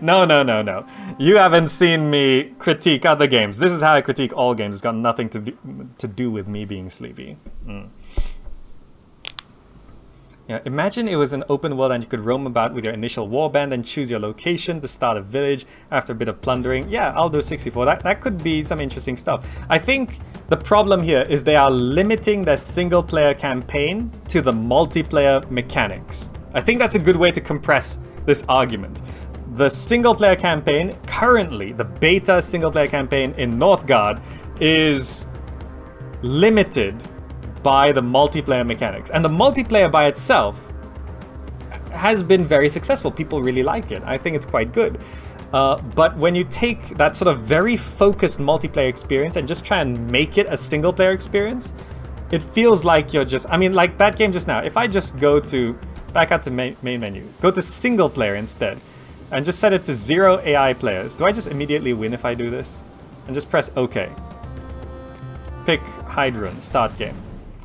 No. You haven't seen me critique other games. This is how I critique all games. It's got nothing to do with me being sleepy. Yeah, imagine it was an open world and you could roam about with your initial warband and choose your location to start a village after a bit of plundering. Yeah, I'll do 64. That could be some interesting stuff. I think the problem here is they are limiting their single player campaign to the multiplayer mechanics. I think that's a good way to compress this argument. The single-player campaign, currently, the beta single-player campaign in Northgard is limited by the multiplayer mechanics. And the multiplayer by itself has been very successful. People really like it. I think it's quite good. But when you take that sort of very focused multiplayer experience and just try and make it a single-player experience, it feels like you're just... I mean, like that game just now, if I just go to... back out to main menu. Go to single player instead. And just set it to 0 AI players. Do I just immediately win if I do this? And just press OK. Pick Hydron, start game.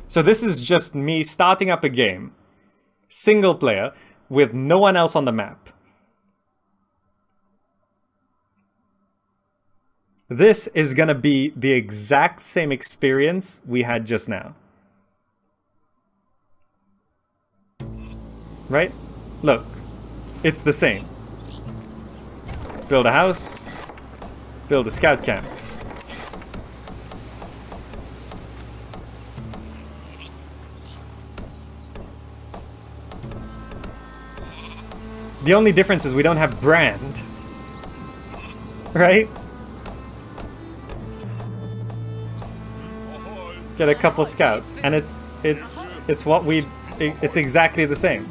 So this is just me starting up a game. Single player with no one else on the map. This is gonna be the exact same experience we had just now. Right? Look, it's the same. Build a house, build a scout camp. The only difference is we don't have brand. Right? Get a couple scouts, and it's what it's exactly the same.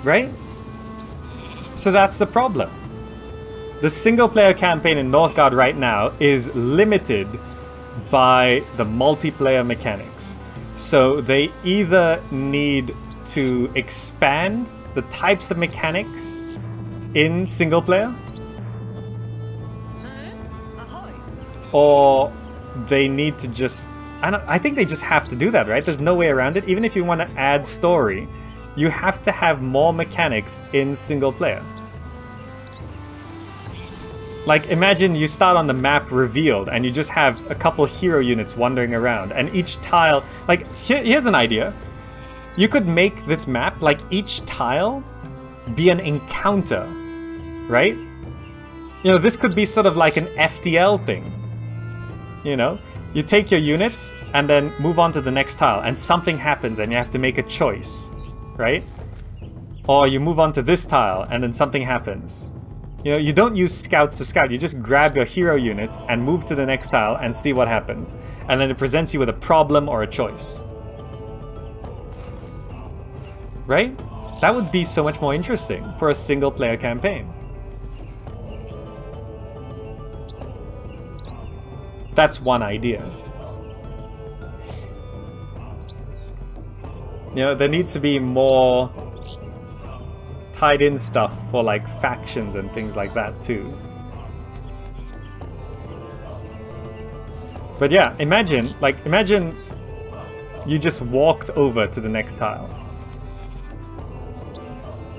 Right? So that's the problem. The single player campaign in Northgard right now is limited by the multiplayer mechanics. So they either need to expand the types of mechanics in single player, or they need to just... I think they just have to do that, right? There's no way around it. Even if you want to add story, you have to have more mechanics in single player. Like, imagine you start on the map revealed and you just have a couple hero units wandering around, and each tile... Like, here's an idea. You could make this map, like, each tile be an encounter, right? You know, this could be sort of like an FTL thing, you know? you take your units and then move on to the next tile, and something happens and you have to make a choice, right? Or you move on to this tile and then something happens. You know, you don't use scouts to scout, you just grab your hero units and move to the next tile and see what happens. And then it presents you with a problem or a choice. Right? That would be so much more interesting for a single player campaign. That's one idea. You know, there needs to be more tied in stuff for like factions and things like that too. But yeah, imagine you just walked over to the next tile.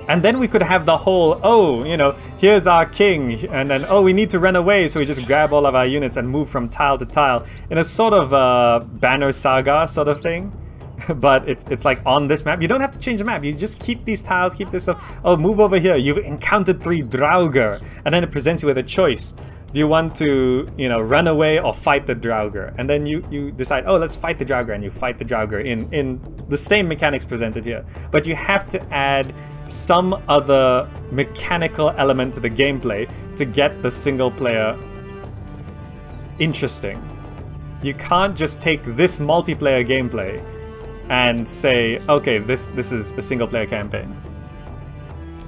And then we could have the whole, oh, you know, here's our king, and then, oh, we need to run away, so we just grab all of our units and move from tile to tile in a sort of Banner Saga sort of thing. But it's like on this map. You don't have to change the map. You just keep these tiles, keep this stuff. Oh, move over here. You've encountered 3 Draugr. And then it presents you with a choice. Do you want to, you know, run away or fight the Draugr? And then you decide, oh, let's fight the Draugr. And you fight the Draugr in the same mechanics presented here. But you have to add some other mechanical element to the gameplay to get the single player interesting. You can't just take this multiplayer gameplay and say, okay, this is a single player campaign.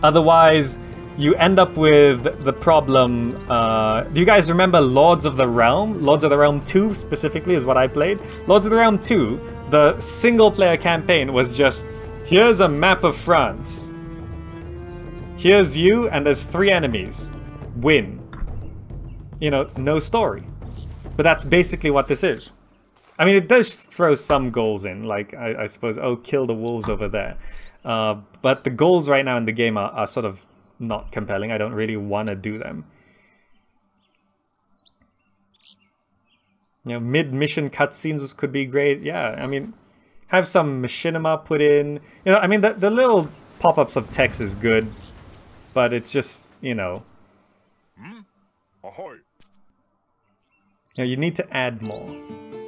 Otherwise, you end up with the problem. Do you guys remember Lords of the Realm? Lords of the Realm 2 specifically is what I played. Lords of the Realm 2, the single player campaign was just, here's a map of France. Here's you, and there's 3 enemies. Win. You know, no story. But that's basically what this is. I mean, it does throw some goals in, like, I suppose, oh, kill the wolves over there. But the goals right now in the game are sort of not compelling. I don't really want to do them. You know, mid-mission cutscenes could be great. Yeah, I mean, have some machinima put in. You know, I mean, the little pop-ups of text is good, but it's just, you know... Ahoy. You know, you need to add more.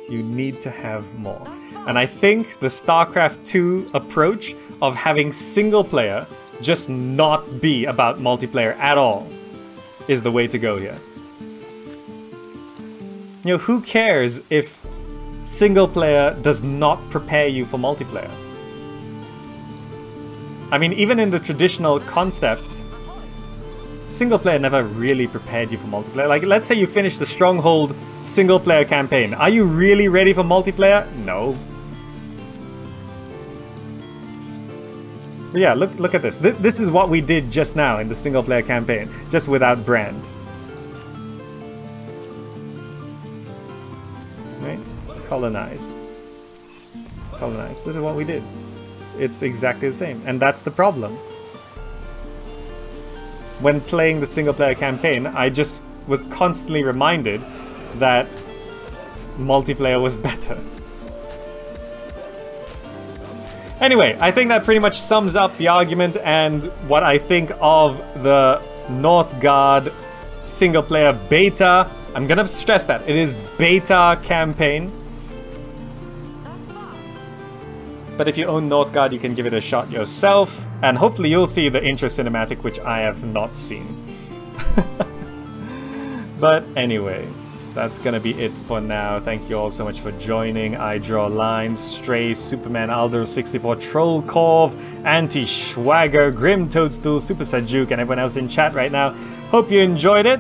You need to have more. And I think the StarCraft 2 approach of having single player just not be about multiplayer at all is the way to go here. You know, who cares if single player does not prepare you for multiplayer? I mean, even in the traditional concept, single player never really prepared you for multiplayer. Like, let's say you finish the Stronghold single player campaign. Are you really ready for multiplayer? No. But yeah, look at this. This is what we did just now in the single player campaign, just without Brand. Right? Colonize. Colonize. This is what we did. It's exactly the same. And that's the problem. When playing the single player campaign, I just was constantly reminded that multiplayer was better. Anyway, I think that pretty much sums up the argument and what I think of the Northgard single player beta. I'm gonna stress that it is beta campaign. But if you own Northgard, you can give it a shot yourself, and hopefully you'll see the intro cinematic, which I have not seen. But anyway, that's gonna be it for now. Thank you all so much for joining. I Draw Lines, Stray, Superman, Aldo64, Troll Corv, Anti-Schwagger, Grim Toadstool, Super Sajuk, and everyone else in chat right now. Hope you enjoyed it,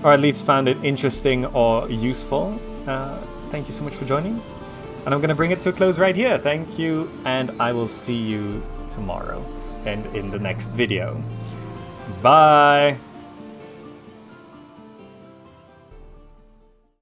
or at least found it interesting or useful. Thank you so much for joining. And I'm going to bring it to a close right here. Thank you, and I will see you tomorrow and in the next video. Bye!